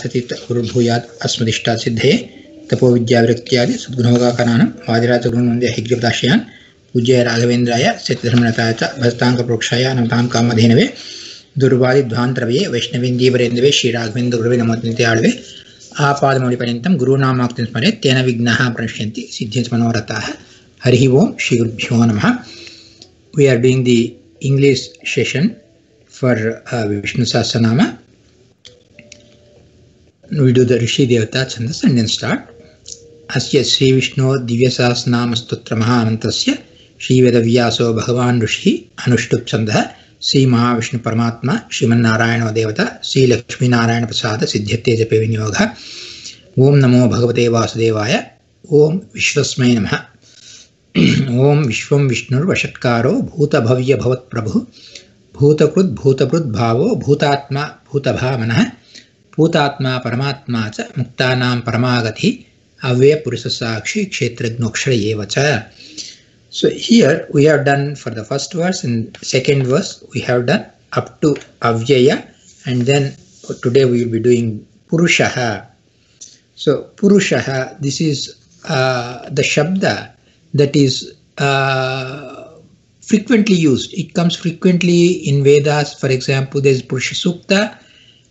सतीत गुरुर्भूयात् अस्मदिष्टात् सिद्धे तपो विद्याविरक्त्यादि सद्गुणोगाकरानं वादिराजगुरुन्वन्दे हैग्रीवदाश्रयान् पूज्य राघवेन्द्राय सत्यधर्मरताय च भजताङ्कप्रोक्षाय नमतां कामधेनवे दुर्वादिध्वान्तरवये वैष्णवेन्दीवरेन्दवे श्रीराघवेन्द्रगुरवे नमो नित्याळवे आपादमौलिपर्यन्तं गुरूणामाक्तिं स्मरेत् तेन विघ्नाः प्रणश्यन्ति सिद्ध्यन्ति मनोरथाः हरिः ओम् श्रीगुरुभ्यो नमः. We are doing the English session for Vishnu Sahasranama. We do the Rishi Devata Chandas and then start. Asya Sri Vishnu Divya Sahasranama Stotra Mahamantasya Sri Vedavyaso Bhagavan Rishi Anushtup Chandah Sri Mahavishnu Paramatma Shriman Narayana Devata Sri Lakshmi Narayana Prasada Siddhyate Jape Vinyoga Om Namo Bhagavate Vasudevaya Om Vishwasmai Namaha. Om Vishwam Vishnur Vashatkaro Bhuta Bhavya Bhavat Prabhu Bhutakrut Bhutaprut Bhavo Bhutatma Bhutabhamanah Bhutatma Paramatma cha Muktanam Paramagati Avya Purusasakshi Kshetrajnokshara Cha. So here we have done for the first verse and second verse we have done up to Avyaya, and then today we will be doing Purushaha. So Purushaha, this is the Shabda that is frequently used. It comes frequently in Vedas. For example, there is Purusha Sukta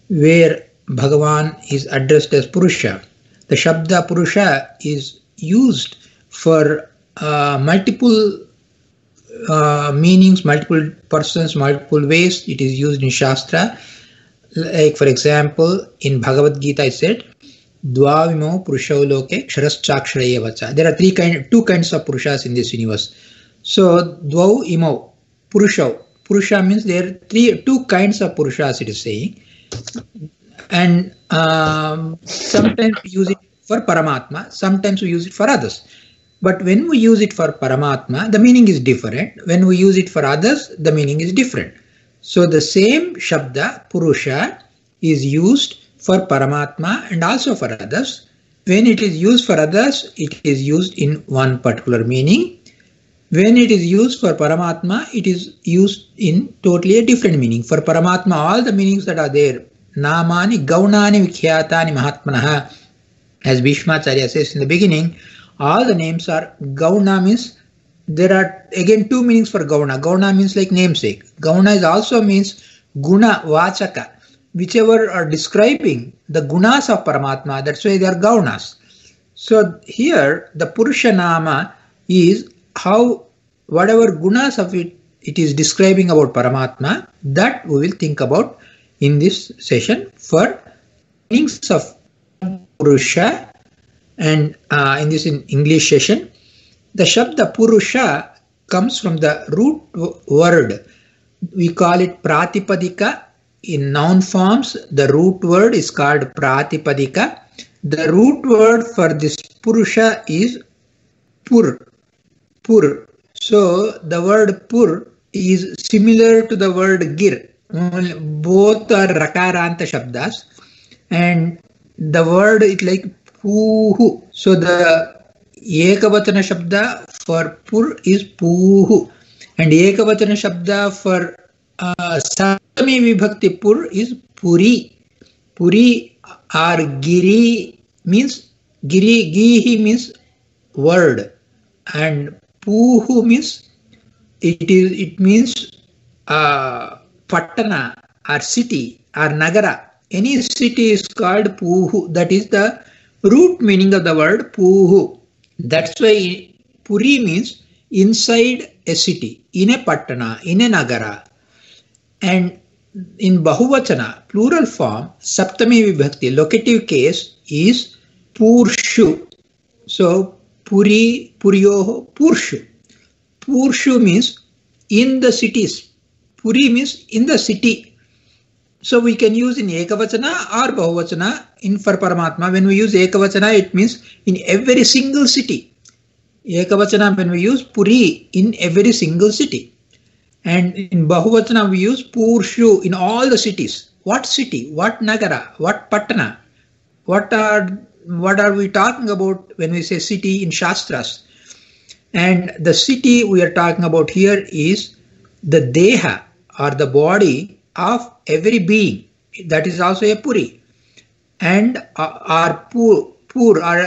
where Bhagavan is addressed as Purusha. The Shabda Purusha is used for multiple meanings, multiple persons, multiple ways. It is used in Shastra. Like for example, in Bhagavad Gita I said, Dvavimo Purushau Loke Ksharaschaksharaya Vacha. There are two kinds of Purushas in this universe. So Dvau Imo Purushau. Purusha means there are two kinds of Purushas it is saying. And sometimes we use it for Paramatma, sometimes we use it for others. But when we use it for Paramatma, the meaning is different. When we use it for others, the meaning is different. So the same Shabda, Purusha, is used for Paramatma and also for others. When it is used for others, it is used in one particular meaning. When it is used for Paramatma, it is used in totally a different meaning. For Paramatma, all the meanings that are there, Namani Gaunani Vikhyatani Mahatmanaha, as Bhishmacharya says in the beginning, all the names are Gauna means there are again two meanings for Gauna. Gauna means like namesake. Gauna is also means Guna Vachaka, whichever are describing the gunas of Paramatma, that's why they are Gaunas. So here the Purusha Nama is how whatever gunas of it is describing about Paramatma, that we will think about in this session for meanings of Purusha. And in this English session, the Shabda Purusha comes from the root word. We call it Pratipadika. In noun forms, the root word is called Pratipadika. The root word for this Purusha is Pur. Pur. So the word Pur is similar to the word Gir. Both are Rakaranta Shabdas. And the word is like Puhu. So the Ekavachana Shabda for Pur is Puhu. And Ekavachana Shabda for Saptami Vibhakti Pur is Puri. Puri or Giri means Gihi means word. And Puhu means it means Patana or city or Nagara. Any city is called Puhu. That is the root meaning of the word Puhu. That's why Puri means inside a city, in a Patana, in a Nagara. And in Bahuvachana, plural form, Saptami Vibhakti, locative case is Purshu. So Puri, Puryoho, Purshu. Purshu means in the cities. Puri means in the city. So we can use in Ekavachana or Bahuvachana in for Paramatma. When we use Ekavachana, it means in every single city. Ekavachana, when we use Puri, in every single city. And in Bahuvachana, we use Purshu in all the cities. What city? What Nagara? What Patana? What are we talking about when we say city in Shastras? And the city we are talking about here is the Deha or the body of every being. That is also a Puri. and are pur,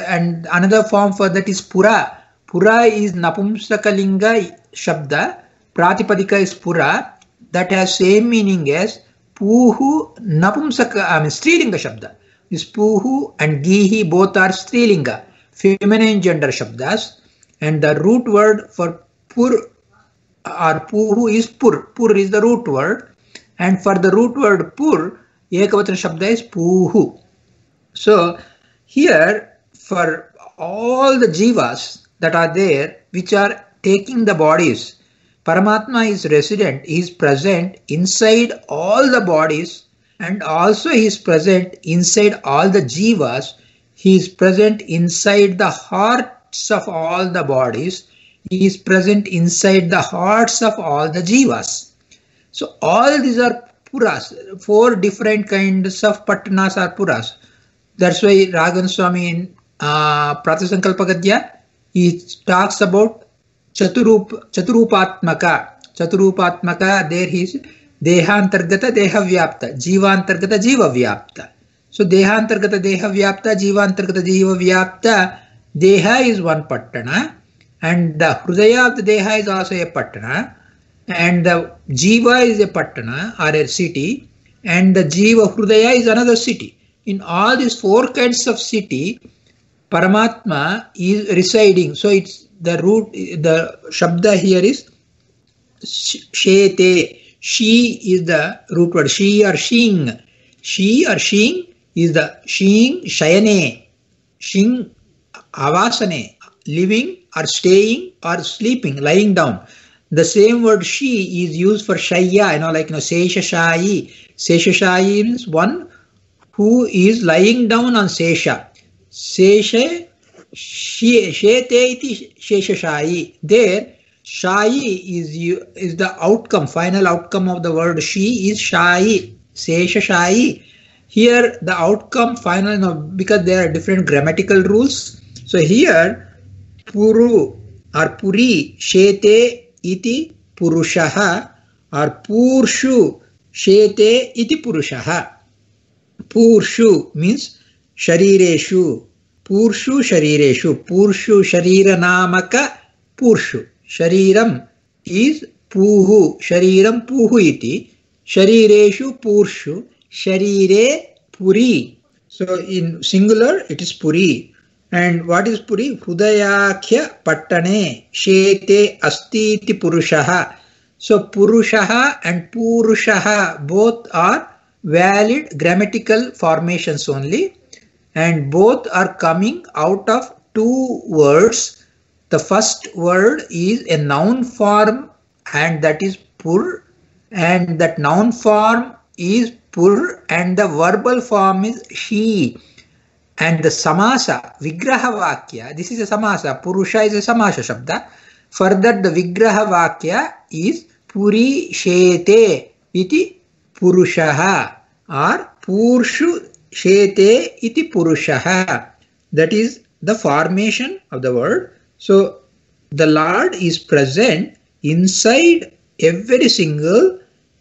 and another form for that is pura. Pura is napumsakalinga shabda, pratipadika is pura, that has same meaning as puhu napumsaka, strilinga shabda. This puhu and gihi both are strilinga, feminine gender shabdas, and the root word for pur or puhu is pur. Pur is the root word, and for the root word pur, ekavachana shabda is puhu. So here, for all the jivas that are there, which are taking the bodies, Paramatma is resident, he is present inside all the bodies, and also he is present inside all the jivas. He is present inside the hearts of all the bodies. He is present inside the hearts of all the jivas. So all these are puras. 4 different kinds of pattanas are puras. That's why Raghavan Swami in Pratisankalpa Gadya, he talks about Chaturupatmaka. Chaturupatmaka, there he is Dehantargata Dehavyapta, Jivantargata Jivavyapta. So Dehantargata Dehavyapta, Jivantargata Jivavyapta, Deha is one pattana, and the Hrudaya of the Deha is also a pattana, and the Jiva is a pattana or a city, and the Jiva Hrudaya is another city. In all these 4 kinds of city, Paramatma is residing. So it's the root, the Shabda here is Shete. She is the root word. She or Shing. She or Shing is the Shing Shayane. Shing Avasane. Living or staying or sleeping, lying down. The same word she is used for Shaya, like Seshashayi. Seshashayi means one who is lying down on Sesha. Sesha, Shete iti Sheshashayi. There, Shayi is the outcome, final outcome of the word she is Shayi, Seshashayi. Here, the outcome final, because there are different grammatical rules. So here, Puru or Puri, Shete iti Purushaha, or Purshu, Shete iti Purushaha. Purshu means Sharireshu. Purshu Sharireshu. Purshu Sharira Namaka Purshu. Shariram is Puhu. Shariram Puhu iti. Sharireshu Purshu. Sharire Puri. So in singular it is Puri. And what is Puri? Hrudayakhya Pattane Shete Astiti Purushaha. So Purushaha and Purushaha both are valid grammatical formations only, and both are coming out of 2 words. The first word is a noun form, and that is pur, and that noun form is pur, and the verbal form is she. And the samasa, vigraha vakya, this is a samasa, purusha is a samasa shabda. Further, the vigraha vakya is puri shete iti Purushaha, or Purshu Shete iti Purushaha. That is the formation of the word. So the Lord is present inside every single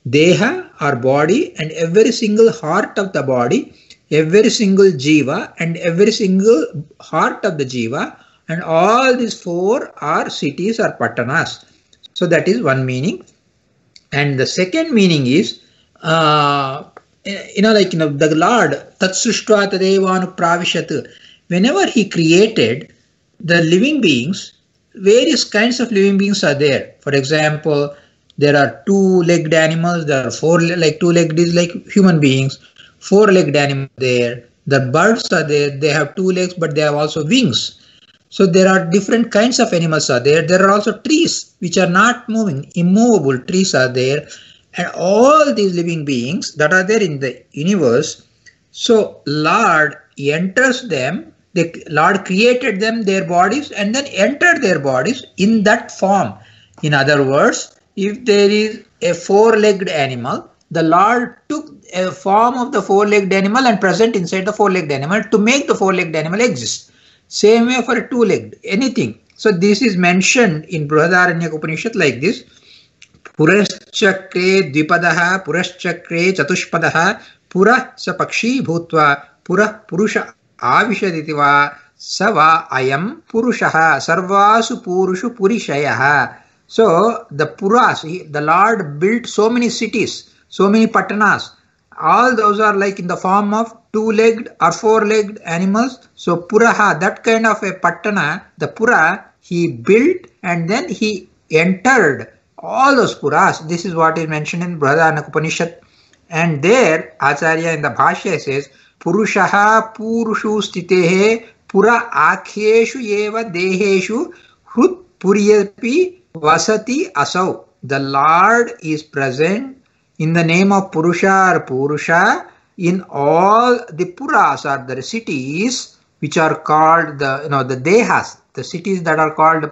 Deha or body, and every single heart of the body, every single Jiva and every single heart of the Jiva, and all these 4 are cities or pattanas. So that is one meaning. And the second meaning is the Lord Tatsrishtva Tadevanu Pravishat, whenever he created the living beings, various kinds of living beings are there. For example, there are 2-legged animals, there are 2-legged is like human beings, 4-legged animals there. The birds are there, they have 2 legs but they have also wings. So there are different kinds of animals are there. There are also trees which are not moving, immovable trees are there. And all these living beings that are there in the universe, so Lord enters them, the Lord created them, their bodies, and then entered their bodies in that form. In other words, if there is a 4-legged animal, the Lord took a form of the 4-legged animal and present inside the 4-legged animal to make the 4-legged animal exist. Same way for a 2-legged, anything. So this is mentioned in Brihadaranyaka Upanishad like this. Puraschakre Dvipadaha Puraschakre Chatushpadaha Pura Sapakshi Bhutva purah purusha avishyaditi va sa va ayam purushah sarvasu purushu purishayah. So the puras, the Lord built so many cities, so many patanas. All those are like in the form of two-legged or four-legged animals. So puraha, that kind of a patana, the pura, he built and then he entered all those puras. This is what is mentioned in Brihadaranyaka Upanishad. And there Acharya in the Bhashya says, Purushaha purushu stitehe pura akhyeshu eva deheshu hrut puryapi vasati asau. The Lord is present in the name of Purusha or Purusha in all the puras or the cities which are called the dehas, the cities that are called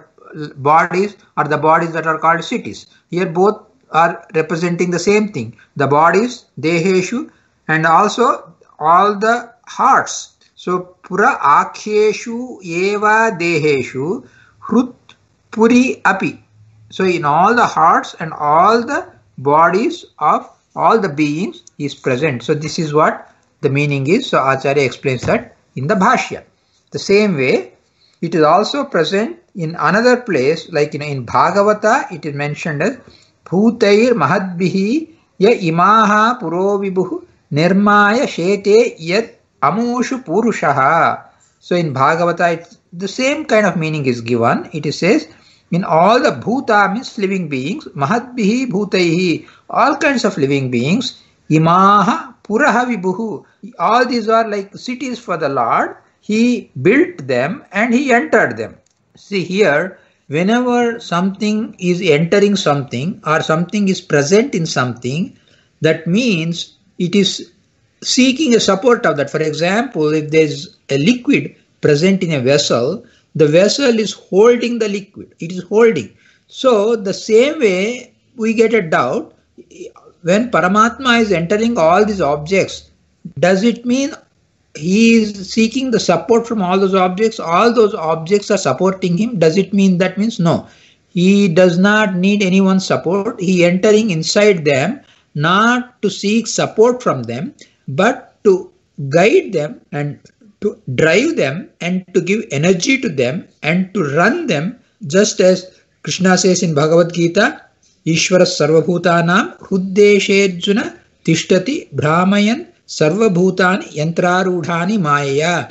bodies or the bodies that are called cities. Here both are representing the same thing, the bodies, deheshu, and also all the hearts. So pura akhyeshu eva deheshu hrut puri api. So in all the hearts and all the bodies of all the beings is present. So this is what the meaning is. So Acharya explains that in the Bhashya. The same way, it is also present in another place, like in Bhagavata, it is mentioned as Bhutair Mahadbihi Ya Imaha Puro Vibhu Nirmaya Shete Yat Amushu Purushaha. So in Bhagavata, the same kind of meaning is given. It says, in all the bhuta means living beings, mahadbihi bhutaihi, all kinds of living beings, imaha puraha vibhuhu, all these are like cities for the Lord. He built them and he entered them. See here, whenever something is entering something or something is present in something, that means it is seeking a support of that. For example, if there is a liquid present in a vessel, the vessel is holding the liquid. It is holding. So the same way we get a doubt, when Paramatma is entering all these objects, does it mean he is seeking the support from all those objects? All those objects are supporting him. Does it mean that? Means no. He does not need anyone's support. He entering inside them, not to seek support from them, but to guide them and to drive them and to give energy to them and to run them, just as Krishna says in Bhagavad Gita, Ishvara Sarvabhutanam Huddeshejjuna Tishtati Brahmayan Sarvabhutani Yantrarudhani Maya.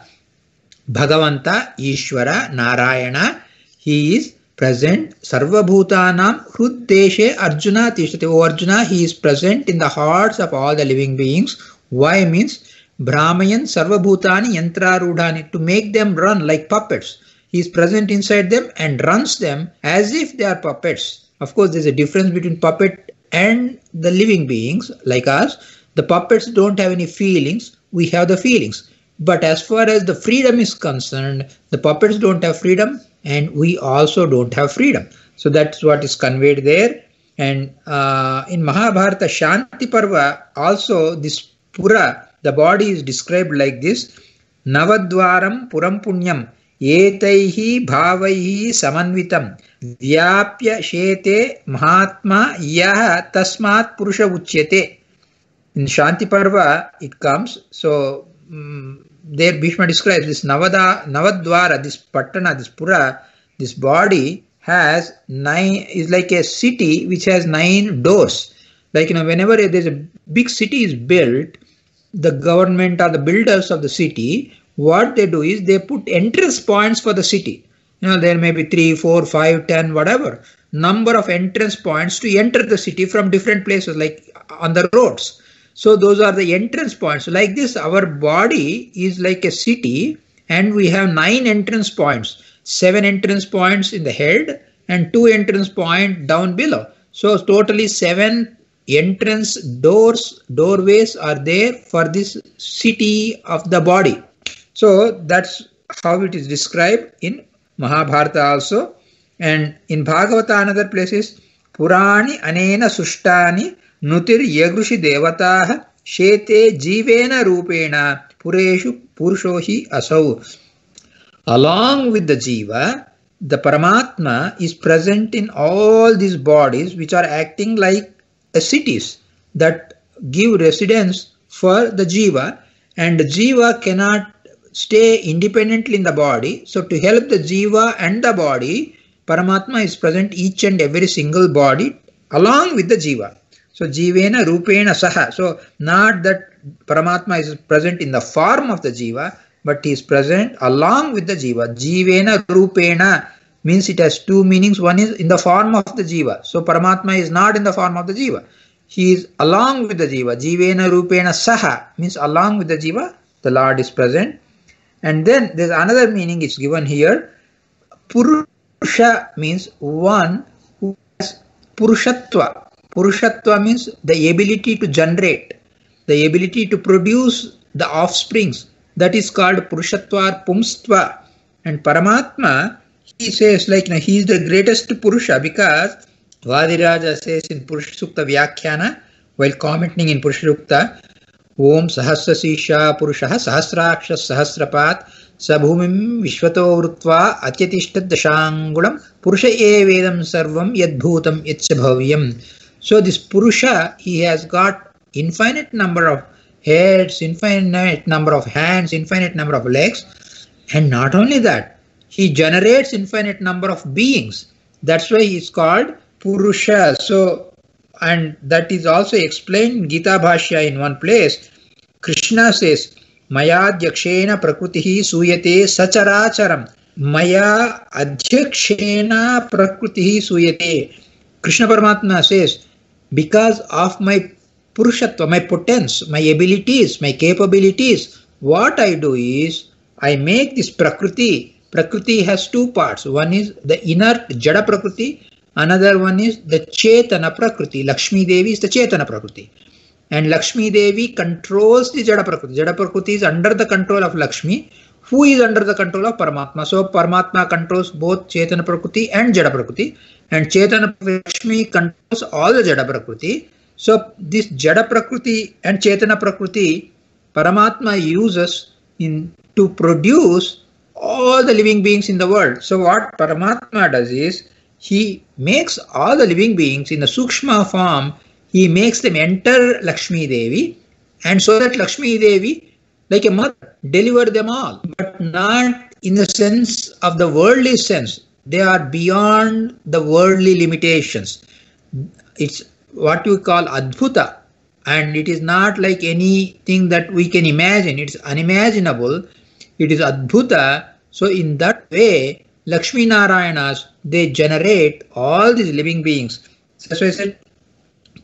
Bhagavanta, Ishvara, Narayana, he is present. Sarvabhutanam Huddeshe Arjuna Tishtati. O Arjuna, he is present in the hearts of all the living beings. Why? Means Brahmayan Sarvabhutani Yantrarudhani, to make them run like puppets. He is present inside them and runs them as if they are puppets. Of course, there is a difference between puppet and the living beings like us. The puppets don't have any feelings. We have the feelings. But as far as the freedom is concerned, the puppets don't have freedom and we also don't have freedom. So that's what is conveyed there. And in Mahabharata Shanti Parva, also this Pura, the body is described like this: Navadvaram Puram Punyam Etaihi Bhavaihi Samanvitam Vyapya Shete Mahatma Yah Tasmat Purusha Uchyate. In Shanti Parva it comes. So there Bhishma describes this Navadvara, this Patana, this Pura, this body has 9, is like a city which has 9 doors. Like, whenever there's a big city is built, the government or the builders of the city, what they do is they put entrance points for the city. There may be 3, 4, 5, 10, whatever number of entrance points to enter the city from different places, like on the roads. So those are the entrance points. Like this, our body is like a city and we have 9 entrance points, 7 entrance points in the head and 2 entrance points down below. So totally 7 entrance doorways are there for this city of the body. So that's how it is described in Mahabharata also. And in Bhagavata another places, Purani anena sushtani nutir yagrushi devataha shete jivena rupena pureshu purushohi asau. Along with the jiva, the Paramatma is present in all these bodies which are acting like cities that give residence for the jiva, and the jiva cannot stay independently in the body. So to help the jiva and the body, Paramatma is present each and every single body along with the jiva. So jivena rupena saha. So not that Paramatma is present in the form of the jiva, but he is present along with the jiva. Jivena rupena means it has two meanings. One is in the form of the jiva. So Paramatma is not in the form of the jiva. He is along with the jiva. Jivena rupena saha means along with the jiva, the Lord is present. And then there's another meaning is given here. Purusha means one who has purushatva. Purushatva means the ability to generate, the ability to produce the offsprings. That is called purushatva or pumstva. And Paramatma, he says like he is the greatest Purusha, because Vadiraja says in Purusha Sukta Vyakhyana, while commenting in Purusha Sukta, Om Sahasrasisha Purusha Sahasraksha Sahasrapat Sabhumim Vishwato Vrutva Atyatishtat Dashangulam Purusha Evedam Sarvam Yadbhutam Yatsabhavyam. So this Purusha, he has got infinite number of heads, infinite number of hands, infinite number of legs, and not only that, he generates infinite number of beings. That's why he is called Purusha. So, and that is also explained in Gita Bhashya in one place. Krishna says, Maya adhyakshena prakritihi suyate sacharacharam. Maya adhyakshena prakritihi suyate. Krishna Paramatma says, because of my Purushatva, my potence, my abilities, my capabilities, what I do is, I make this Prakriti. Prakriti has two parts. One is the inert Jada Prakriti, another one is the Chetana Prakriti. Lakshmi Devi is the Chetana Prakriti. And Lakshmi Devi controls the Jada Prakriti. Jada Prakriti is under the control of Lakshmi, who is under the control of Paramatma. So Paramatma controls both Chetana Prakriti and Jada Prakriti. And Chetana Lakshmi controls all the Jada Prakriti. So this Jada Prakriti and Chetana Prakriti, Paramatma uses to produce all the living beings in the world. So what Paramatma does is, he makes all the living beings in the Sukshma form, he makes them enter Lakshmi Devi, and so that Lakshmi Devi, like a mother, deliver them all, but not in the sense of the worldly sense. They are beyond the worldly limitations. It's what we call Adbhuta, and it is not like anything that we can imagine. It's unimaginable. It is Adbhuta. So in that way, Lakshmi Narayanas, they generate all these living beings. That's why I said,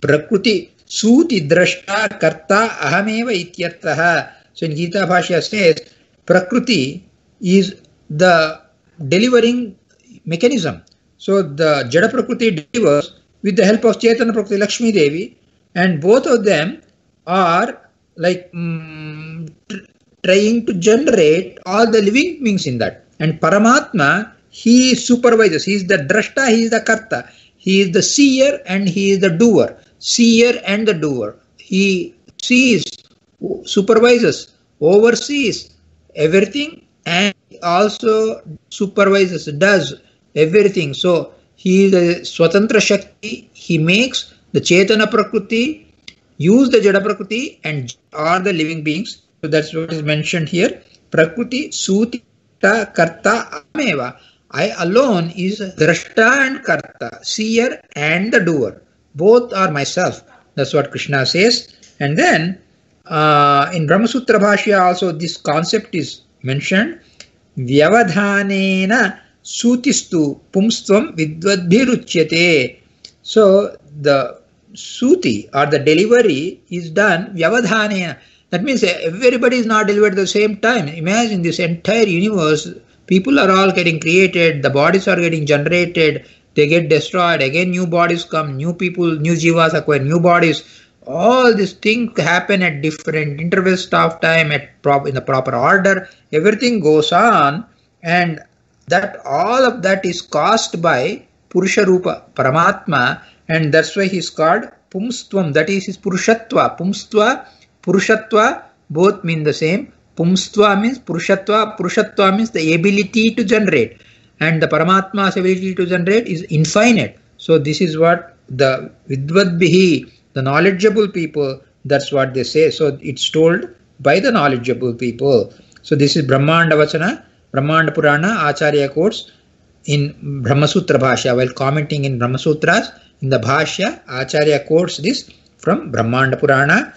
Prakriti Suti Drashta Karta Ahameva Ityartaha. So in Gita Bhashya says, Prakriti is the delivering mechanism. So the Jada Prakriti delivers with the help of Chetana Prakriti, Lakshmi Devi, and both of them are like trying to generate all the living beings in that. And Paramatma, he supervises. He is the drashta, he is the karta. He is the seer and he is the doer. Seer and the doer. He sees, supervises, oversees everything, and also supervises, does everything. So he is a Swatantra Shakti. He makes the Chetana Prakriti, use the Jada Prakriti, and are the living beings. So that's what is mentioned here. Prakriti Suti Karta Ameva. I alone is Drashta and Karta, seer and the doer. Both are myself. That's what Krishna says. And then in Brahmasutra Bhashya also this concept is mentioned. Vyavadhanena Sutistu Pumstvam Vidvadbhiruchyate. So the Suti or the delivery is done Vyavadhanena. That means everybody is not delivered at the same time. Imagine this entire universe. People are all getting created. The bodies are getting generated. They get destroyed. Again, new bodies come. New people, new jivas acquire new bodies. All these things happen at different intervals of time, in the proper order. Everything goes on, and that all of that is caused by Purusha Rupa, Paramatma, and that's why he is called Pumstvam. That is his Purushatva. Pumstva, Purushatva, both mean the same. Pumstva means Purushatva. Purushatva means the ability to generate. And the Paramatma's ability to generate is infinite. So this is what the Vidvadbihi, the knowledgeable people, that's what they say. So it's told by the knowledgeable people. So this is Brahmanda Vachana, Brahmanda Purana, Acharya quotes in Brahmasutra Bhashya. While commenting in Brahmasutras, in the Bhashya, Acharya quotes this from Brahmanda Purana.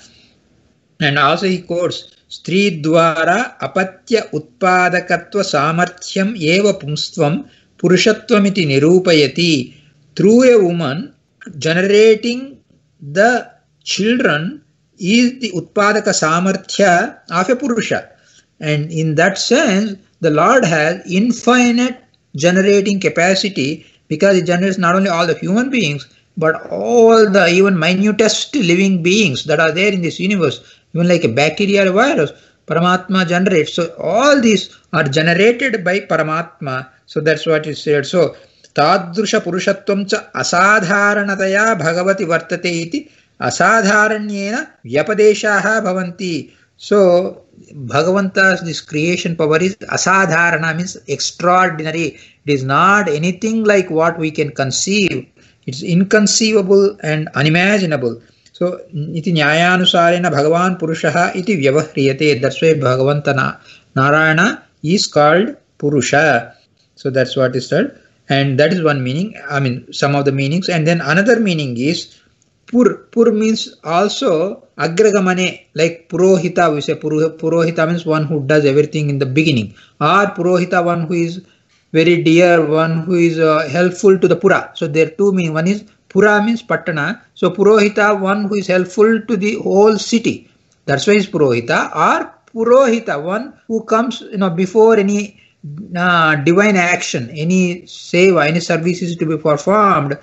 And also he quotes Stri Dwara Apatya Utpadakatva Samarthyam Eva Pumstvam Purushattvamiti Nirupayati. Through a woman, generating the children is the Utpadaka Samarthya of a Purusha. And in that sense, the Lord has infinite generating capacity, because it generates not only all the human beings, but all the even minutest living beings that are there in this universe, even like a bacteria or a virus, Paramatma generates. So all these are generated by Paramatma. So that's what is said. So Tadrusha Purushatvam cha asadharanataya bhagavati vartate iti asadharanyena vyapadeshaha bhavanti. So Bhagavanta's this creation power is asadharana, means extraordinary. It is not anything like what we can conceive. It's inconceivable and unimaginable. So iti nyayanusarena Bhagavan Purushaha iti vyavahriyate. That's why Bhagavanta Narayana is called Purusha. So that's what is said. And that is one meaning. I mean, some of the meanings. And then another meaning is Pur. Pur means also Agragamane, like Purohita. We say Purohita means one who does everything in the beginning. Or Purohita, one who is very dear, one who is helpful to the Pura. So there are two meanings. One is Pura means Pattana. So Purohita, one who is helpful to the whole city. That's why it's Purohita. Or Purohita, one who comes before any divine action, any seva, any service is to be performed.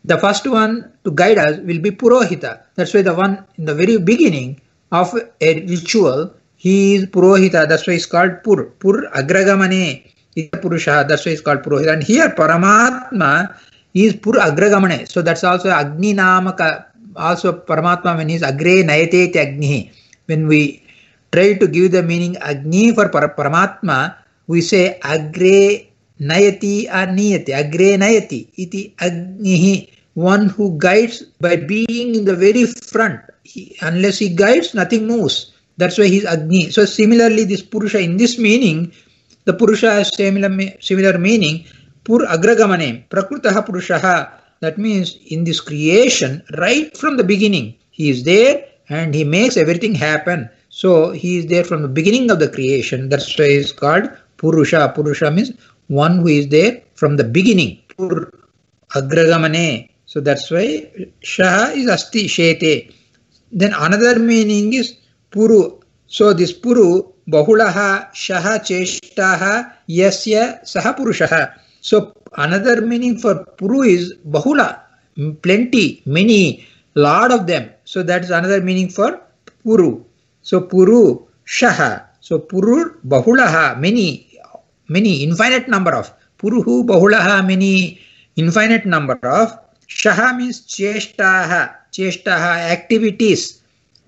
The first one to guide us will be Purohita. That's why the one in the very beginning of a ritual, he is Purohita. That's why it's called Pur. Pur Agragamane is Purusha. That's why it's called Purohita. And here Paramatma is Pur Agragamane. So that's also Agni Namaka. Also Paramatma, when he is Agre Nayate Agni. When we try to give the meaning Agni for Paramatma, we say Agre Nayati or Niyati. Agre Nayati iti Agnihi. One who guides by being in the very front. Unless he guides, nothing moves. That's why he is Agni. So similarly, this Purusha, in this meaning, the Purusha has similar meaning. Pur Agragamane, Prakrutaha Purushaha. That means in this creation, right from the beginning, he is there and he makes everything happen. So he is there from the beginning of the creation. That's why he is called Purusha. Purusha means one who is there from the beginning. Pur Agragamane. So that's why Shaha is Asti Shete. Then another meaning is Puru. So this Puru, Bahulaha, Shaha, Cheshtaha, Yasya, Saha Purushaha. So another meaning for Puru is Bahula, plenty, many, lot of them. So that is another meaning for Puru. So Puru, Shaha. So Puru, Bahulaha, many, infinite number of. Puruhu, Bahulaha, many, infinite number of. Shaha means Cheshtaha, activities.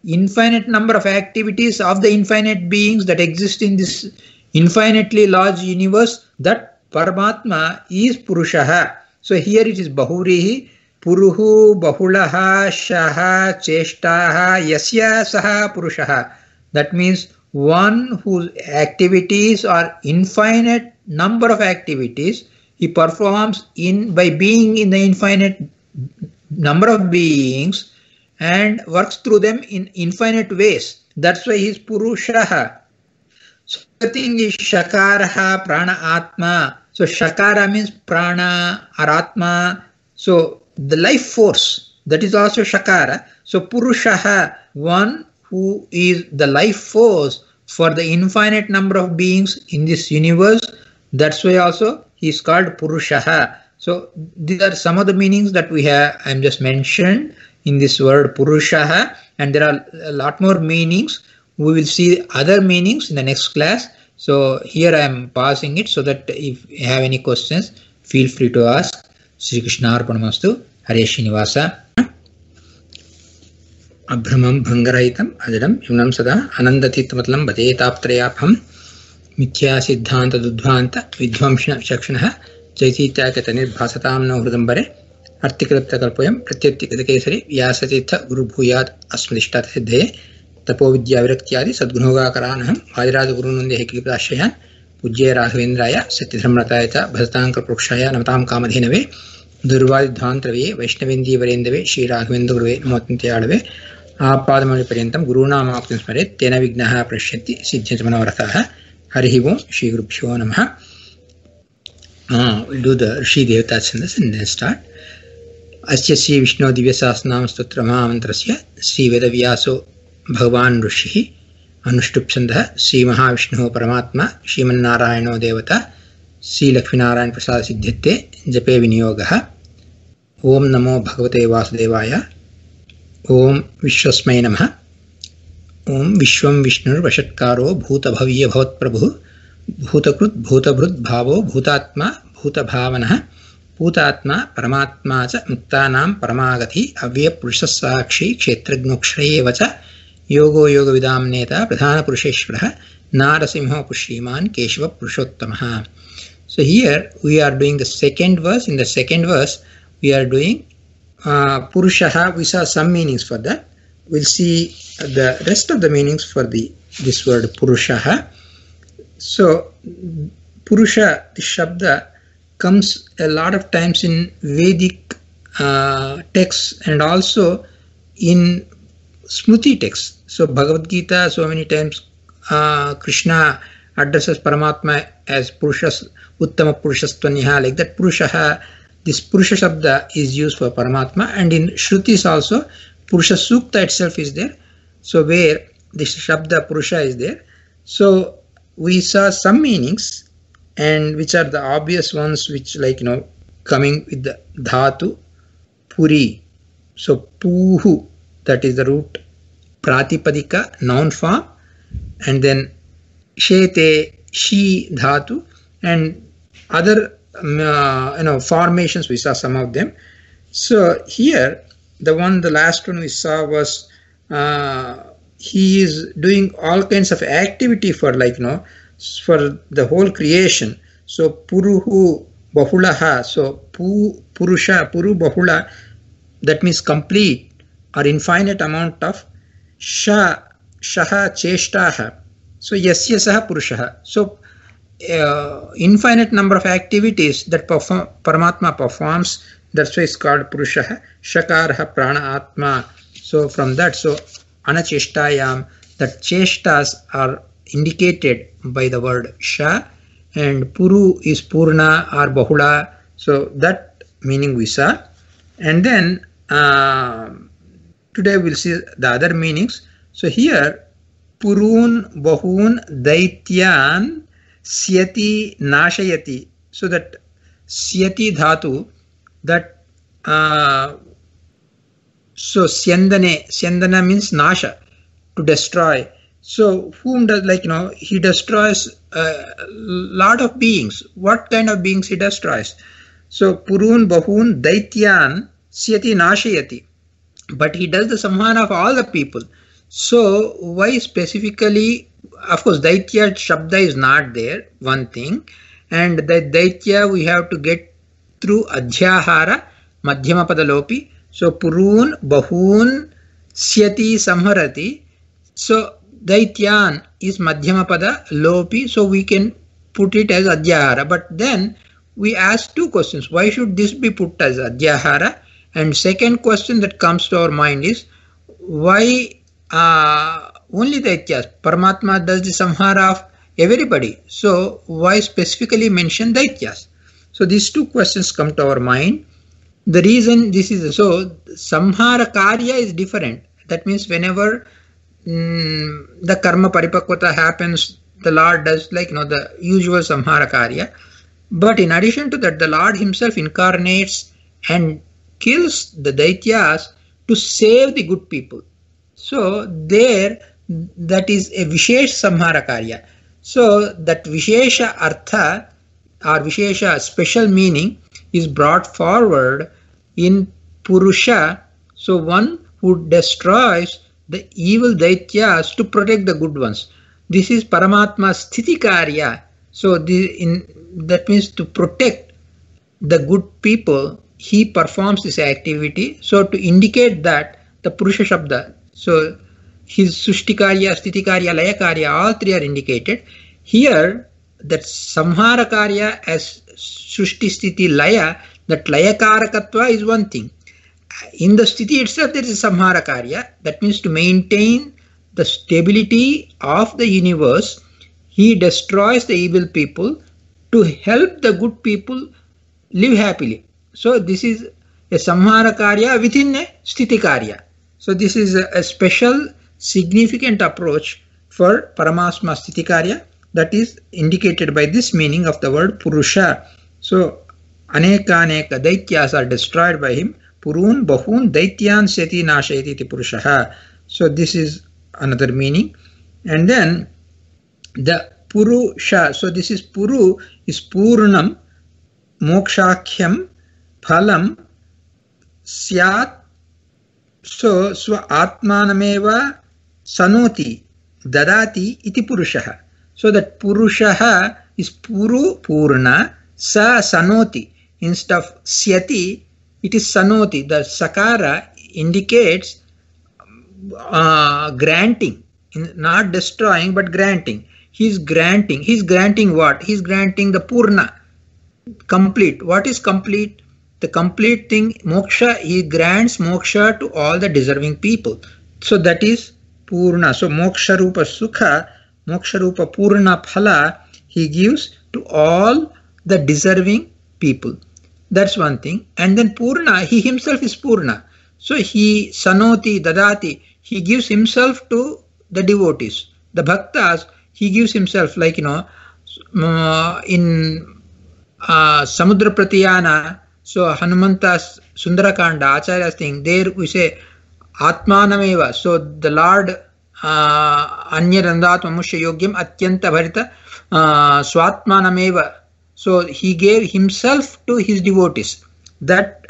Infinite number of activities of the infinite beings that exist in this infinitely large universe, that Paramatma is Purushaha. So here it is Bahurihi, Puruhu, Bahulaha, Shaha, Cheshtaha, Yasya, Saha, Purushaha. That means one whose activities are infinite number of activities he performs by being in the infinite number of beings and works through them in infinite ways. That's why he is Purushaha. So the thing is Shakaraha, Prana, Atma. So Shakara means Prana or Atma. So the life force, that is also Shakara. So Purushaha, one who is the life force for the infinite number of beings in this universe. That's why also he is called Purushaha. So these are some of the meanings that we have. I am just mentioned in this word Purushaha, and there are a lot more meanings. We will see other meanings in the next class. So here I am pausing it so that if you have any questions, feel free to ask. Sri Krishna Arpanamastu. Hare Srinivasa. Abhramam Bhangarahitam Ajadam Yunam Sada Anandatitmatlam Bhajetaptrayabham Mithya Siddhanta Dudvanta Vidvamshna Chakshanaha Chaititakatanir Bhasatam no Hrudambare Artikalapta Kalpoyam Pratyattikata Kesari Vyasatitha Guru Bhuyat Asmadishtat Siddhe तपोविद्या विरक्त्यादि सद्गुणोगाकरानहं वादिराजगुरुनन्दे हेकिलिपदाश्रयान् पूज्य राघवेन्द्राय सत्यधर्मरताय च भजताङ्कल्पवृक्षाय नमतां कामधेनवे दुर्वादिध्वान्तरवे वैष्णवेन्दीवरेन्दवे श्रीराघवेन्द्रगुरुवे नमोऽत्यन्त्याळवे आपादमौलिपर्यन्तं गुरूणामाप्तिं स्मरेत् तेन विघ्नाः प्रणश्यन्ति सिद्ध्यन्ति मनोरथाः. हरिः ओं श्रीगुरुभ्यो नमः. We'll do the Rishi Devata Chandas and then start. Asya Sri Vishnu Divya Sahasranama Stotra Mahamantrasya Sri Vedavyaso Bhagavan Rishihi Anushtup Chandah Sri Mahavishnu Paramatma Srimannarayano Devata Sri Lakshminarayan Prasad Siddhyate Jape Vinyogaha. Om Namo Bhagavate Vasudevaya. Om Vishwasmai Namaha. Om Vishwam Vishnur Vashatkaro Bhuta Bhavya Bhavat Prabhu Bhutakrut Bhutabrut Bhavo Bhutatma Bhutabhavanah Bhutatma Paramatma cha Muktanam Paramagathi Avya Purushasakshi Kshetragnokshayevacha Yogo Yoga Vidam Neta Pradhana Purusheshvaraha Narasimha Pushriman Keshava Purushottamaha. So here we are doing the second verse. In the second verse we are doing Purushaha. We saw some meanings for that. We'll see the rest of the meanings for this word Purushaha. So, Purusha, the Shabda, comes a lot of times in Vedic texts and also in Smruti texts. So, Bhagavad Gita, so many times Krishna addresses Paramatma as Purushas, Uttama Purushastvaniha, like that Purushaha, this Purusha Shabda is used for Paramatma, and in Shrutis also, Purusha Sukta itself is there. So, where this Shabda Purusha is there. So, we saw some meanings, and which are the obvious ones, which coming with the dhatu puri. So puhu, that is the root pratipadika noun form, and then shete shi dhatu, and other formations we saw some of them. So here the last one we saw was he is doing all kinds of activity for for the whole creation. So puruhu bahulaha, so purusha, puru bahula, that means complete or infinite amount of shaha cheshtaha. So yasya saha purushaha. So infinite number of activities that Paramatma performs, that's why it's called purushaha. Shakarha prana atma. So from that, so anacheshtayam, that cheshtas are indicated by the word sha, and puru is purna or bahula. So that meaning we saw. And then today we'll see the other meanings. So here purun bahun daityan syati nashayati. So that syati dhatu, that so syandana means nasha, to destroy. So whom does, he destroys a lot of beings. What kind of beings he destroys? So purun bahun daityan syati nashayati. But he does the samhara of all the people. So why specifically? Of course, daitya shabda is not there, one thing. And that daitya we have to get through adhyahara, madhyama padalopi. So purun bahun syati samharati. So daityan is madhyama pada lopi, so we can put it as adhyahara. But then we ask two questions. Why should this be put as adhyahara? And second question that comes to our mind is, why only daityas? Paramatma does the samhara of everybody. So why specifically mention daityas? So these two questions come to our mind. The reason this is so, samhara karya is different. That means whenever the karma paripakvata happens, the Lord does the usual samhara karya. But in addition to that, the Lord himself incarnates and kills the daityas to save the good people. So there, that is a vishesh samhara karya. So that vishesha artha or vishesha special meaning is brought forward in Purusha. So one who destroys the evil daityas to protect the good ones. This is Paramatma sthiti karya. So that means to protect the good people, he performs this activity. So to indicate that, the Purusha Shabda. So his Sushtikarya, Stitikarya, Layakarya, all three are indicated. Here, that Samharakarya as Sushti, Sthiti, Laya, that Layakarakatva is one thing. In the Sthiti itself, there is a Samharakarya. That means to maintain the stability of the universe, he destroys the evil people to help the good people live happily. So this is a Samhara Karya within a Sthiti Karya. So this is a special significant approach for Paramasma Sthiti Karya that is indicated by this meaning of the word Purusha. So Aneka Daityas are destroyed by him. Purun Bahun Daityan Seti Nashayati iti Purushaha. So this is another meaning. And then the Purusha, so this is Puru is Purnam Mokshakhyam Phalam Syat. So Swa Atmanameva Sanoti Dadati iti Purushaha. So that Purushaha is Puru Purna Sa Sanoti. Instead of Syati, it is Sanoti. The Sakara indicates granting, not destroying but granting. He is granting. He is granting what? He is granting the Purna, complete. What is complete? The complete thing, moksha. He grants moksha to all the deserving people. So that is Purna. So moksha rupa sukha, moksha rupa Purna phala, he gives to all the deserving people. That's one thing. And then Purna, he himself is Purna. So he sanoti dadati, he gives himself to the devotees. The bhaktas, he gives himself, like, in Samudra Pratiyana, so Hanumanta's Sundarakanda, Acharya's thing, there we say Atmanameva. So the Lord Anyarandatma Musha Yogyam Atyanta Bharita Swatmanameva. So he gave himself to his devotees. That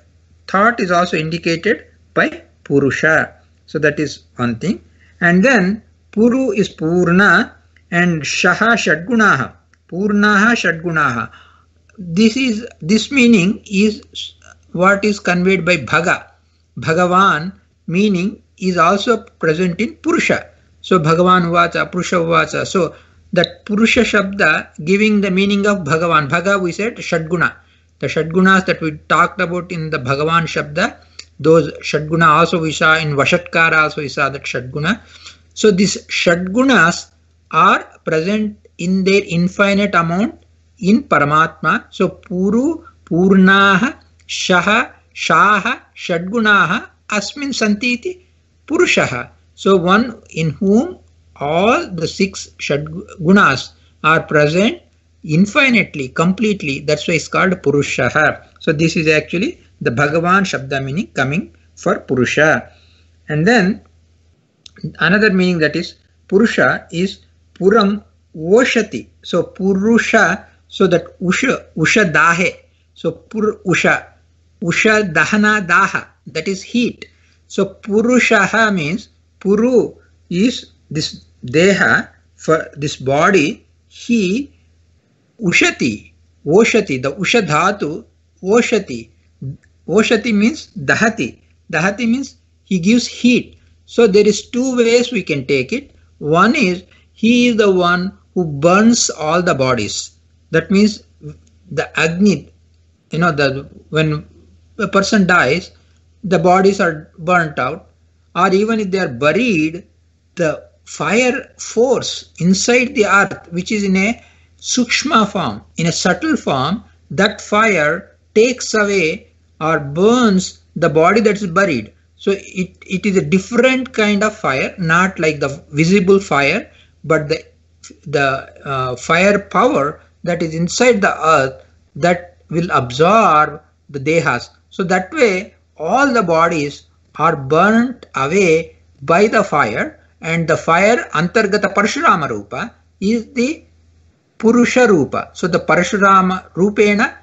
thought is also indicated by Purusha. So that is one thing. And then Puru is Purna and Shaha Shadgunaha. Purnaha Shadgunaha. This meaning is what is conveyed by Bhaga. Bhagavan meaning is also present in Purusha. So Bhagavan Uvacha, Purusha Uvacha. So that Purusha Shabda giving the meaning of Bhagavan. Bhaga we said Shadguna. The Shadgunas that we talked about in the Bhagavan Shabda, those Shadguna also we saw in Vashatkara, also we saw that Shadguna. So these Shadgunas are present in their infinite amount in Paramatma. So Puru, Purnaha, Shaha, Shaha, Shadgunaha, Asmin Santiti, Purushaha. So one in whom all the 6 Shadgunas are present infinitely, completely. That's why it's called Purushaha. So this is actually the Bhagavan Shabda meaning coming for Purusha. And then another meaning that is Purusha is Puram Voshati. So Purusha, so that Usha Dahe. So Usha Dahana Daha, that is heat. So Purushaha means Puru is this Deha, for this body, he Ushati, Voshati, the Usha Dhatu, Voshati. Voshati means Dahati. Dahati means he gives heat. So there is 2 ways we can take it. One is he is the one who burns all the bodies. That means the Agni, when a person dies, the bodies are burnt out, or even if they are buried, the fire force inside the earth, which is in a sukshma form, in a subtle form, that fire takes away or burns the body that is buried. So it is a different kind of fire, not like the visible fire, but the fire power that is inside the earth that will absorb the dehas. So that way all the bodies are burnt away by the fire, and the fire Antargata Parashurama Rupa is the Purusha Rupa. So the Parashurama Rupena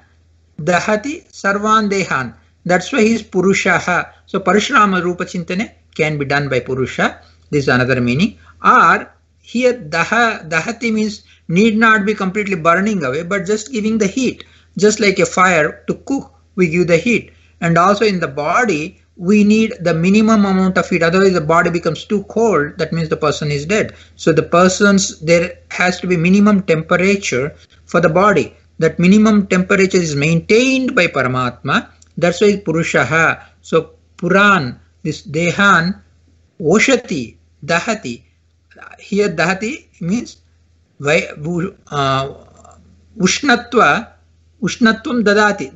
Dahati Sarvan Dehan. That's why he is Purushaha. So Parashurama Rupa Chintane can be done by Purusha. This is another meaning. Or here Dahati means need not be completely burning away, but just giving the heat. Just like a fire to cook, we give the heat. And also in the body, we need the minimum amount of heat, otherwise the body becomes too cold. That means the person is dead. So there has to be minimum temperature for the body. That minimum temperature is maintained by Paramatma. That's why Purushaha. So Puran, this Dehan, Oshati, Dahati. Here Dahati means Ushnatva, Ushnatvam Dadati.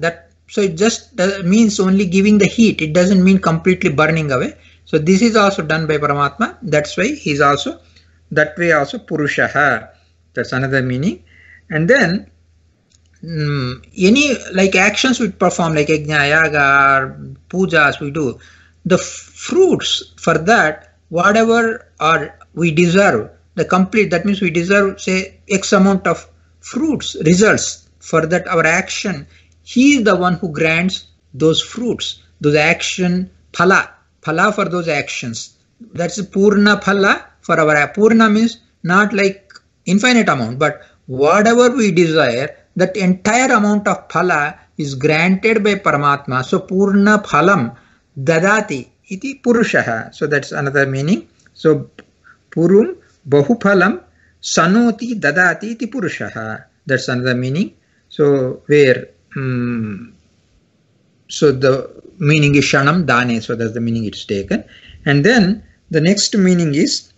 So it just means only giving the heat. It doesn't mean completely burning away. So this is also done by Paramatma. That's why he's also, that way also Purushaha. That's another meaning. And then any like actions we perform, like Yajna, Yaga, or Pujas we do, the fruits for that, whatever we deserve, the complete, that means we deserve say X amount of fruits, results for that our action. He is the one who grants those fruits, those action, phala for those actions. That's Purna phala for our. Purna means not like infinite amount, but whatever we desire, that entire amount of phala is granted by Paramatma. So Purna phalam dadati iti Purushaha. So that's another meaning. So Purum bahuphalam sanoti dadati iti Purushaha. That's another meaning. So where so the meaning is Shanam Dane, so that's the meaning it's taken. And then the next meaning is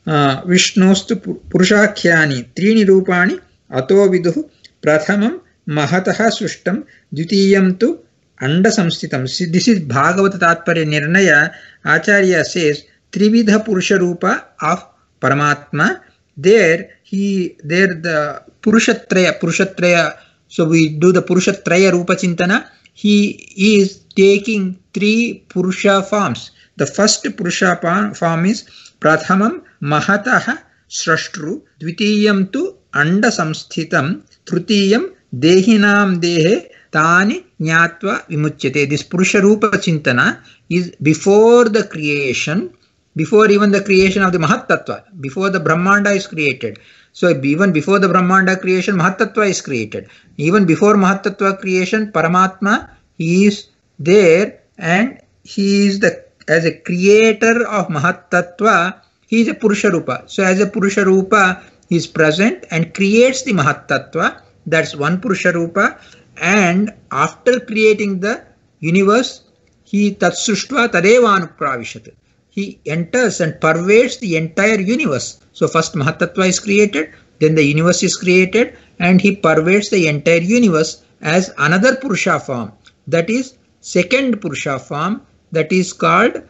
Vishnostu Purushakhyani Trini Rupani Ato Viduhu Prathamam Mahataha Sushtam Dvitiyam tu Anda Samstitam. This is Bhagavata Tatparya Nirnaya. Acharya says Trividha Purusha Rupa of Paramatma. There the Purushatraya. So we do the Purushatraya Rupa Chintana. He is taking 3 Purusha forms. The first Purusha form is Prathamam Mahataha Srashtru, Dvitiyam tu Anda Samsthitam, Trutiyam Dehinam Dehe Tani Nyatva Vimuchyate. This Purusha Rupa Chintana is before the creation, before even the creation of the Mahatattva, before the Brahmanda is created. So even before the Brahmanda creation, Mahatattva is created. Even before Mahatattva creation, Paramatma, he is there and he is as a creator of Mahatattva, he is a Purusha Rupa. So as a Purusha Rupa, he is present and creates the Mahatattva. That's one Purusha Rupa. And after creating the universe, he Tatsushtva Tadevanupravishat. He enters and pervades the entire universe. So first Mahatattva is created, then the universe is created, and he pervades the entire universe as another Purusha form. That is second Purusha form, that is called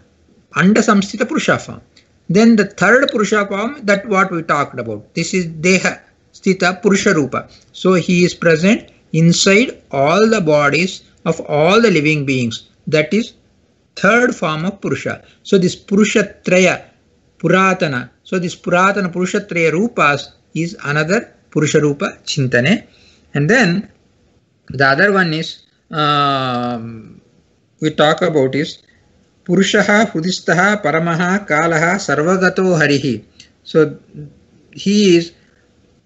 Anda Samstita Purusha form. Then the third Purusha form, that what we talked about. This is Deha Sthita Purusha Rupa. So he is present inside all the bodies of all the living beings. That is third form of Purusha. So this Purushatraya, Puratana. So this Puratana Purushatraya Rupas is another Purusha Rupa Chintane. And then the other one is we talk about is Purushaha Hrudistaha Paramaha Kalaha Sarvagato Harihi. So he is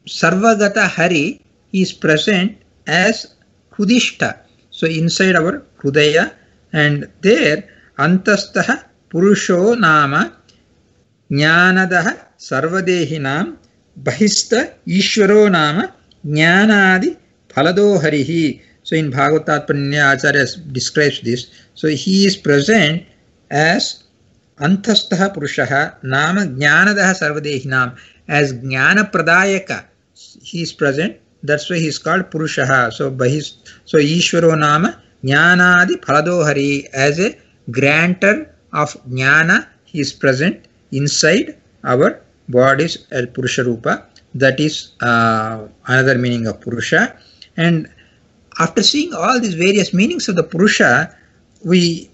Sarvagata Hari, he is present as Hrudishta. So inside our Hrudaya, and there Antastaha Purusho Nama Jnanadaha Sarvadehinam Bahista Ishvaro Nama Jnanadi Phalado Harihi. So in Bhagavatatparya Acharya describes this. So he is present as Antastaha Purushaha Nama Jnanadaha Sarvadehinam, as Jnana Pradayaka. He is present. That's why he is called Purushaha. So Ishvaro Nama Jnanadi Phalado Hari, as a grantor of Jnana, he is present inside our bodies as Purusha Rupa. That is another meaning of Purusha. And after seeing all these various meanings of the Purusha, we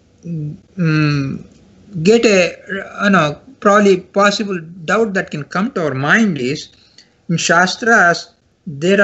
get a probably possible doubt that can come to our mind is, in Shastras there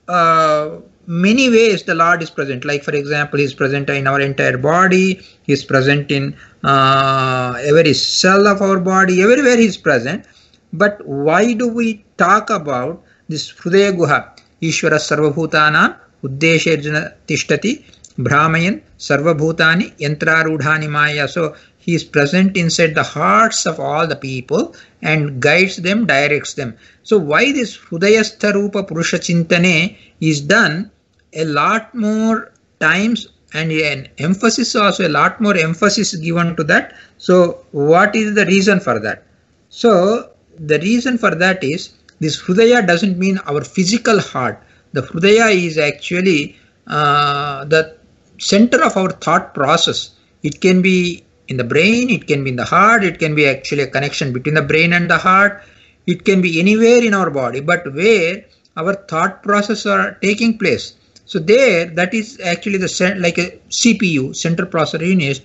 are many ways the Lord is present. Like for example, he is present in our entire body, he is present in every cell of our body, everywhere he is present. But why do we talk about this Hrudaya Guha, Ishvara Sarvabhutanam Uddeshe Arjuna Tishtati Brahmayan Sarvabhutani Yantrarudhani Maya. So he is present inside the hearts of all the people and guides them, directs them. So why this Hrudayastha Rupa Purusha Chintane is done a lot more times, and an emphasis also, a lot more emphasis given to that. So what is the reason for that? So the reason for that is this Hrudaya doesn't mean our physical heart. The Hrudaya is actually the center of our thought process. It can be in the brain, it can be in the heart, it can be actually a connection between the brain and the heart. It can be anywhere in our body, but where our thought process are taking place. So there, that is actually the like a CPU, central processor unit,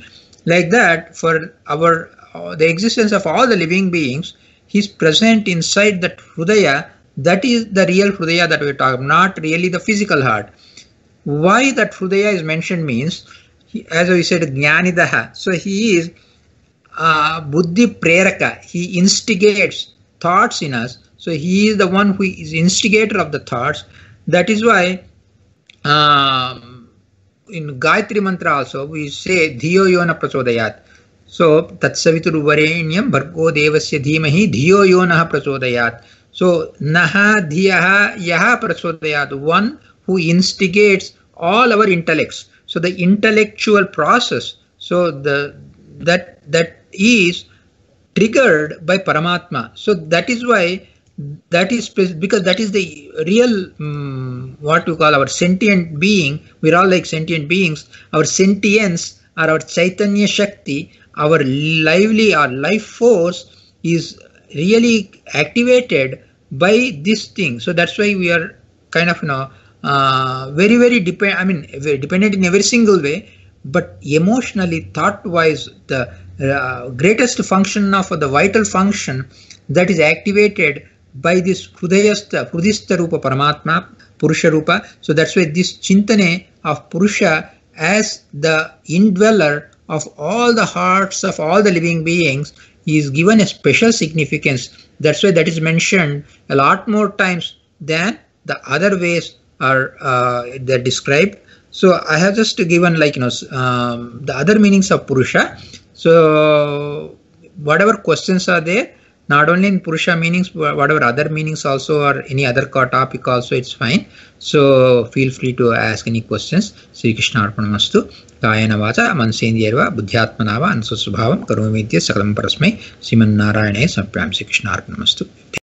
like that. For our the existence of all the living beings, he's present inside that Hrudaya. That is the real Hrudaya that we talk, not really the physical heart. Why that Hrudaya is mentioned means, as we said, Jnanidaha. So he is Buddhi Preraka. He instigates thoughts in us. So he is the one who is instigator of the thoughts. That is why in Gayatri Mantra also we say Dhiyo Yona Prachodayat. So Tatsavitur Varenyam Bhargo Devasya Dhimahi Dhiyo Yona Prachodayat. So Naha Dhiyaha Yaha Prachodayat, one who instigates all our intellects. So the intellectual process, so that is triggered by Paramatma. So that is why, that is because that is the real what we call our sentient being. We're all like sentient beings. Our sentience or our Chaitanya Shakti, our life force is really activated by this thing. So that's why we are kind of very, very dependent in every single way, but emotionally, thought wise, the greatest function of the vital function that is activated by this Hrudistha Rupa Paramatma, Purusha Rupa. So that's why this Chintane of Purusha as the indweller of all the hearts of all the living beings is given a special significance. That's why that is mentioned a lot more times than the other ways are they're described. So I have just given the other meanings of Purusha. So whatever questions are there, not only in Purusha meanings, whatever other meanings also, or any other topic also, it's fine. So feel free to ask any questions. Sri Krishna Arpanamastu. Kayena vacha mansendriyarva buddhyatmanava anusubhavam karomidya sakalam parasmai Srimannarayane Samprayam. Sri Krishna Arpanamastu.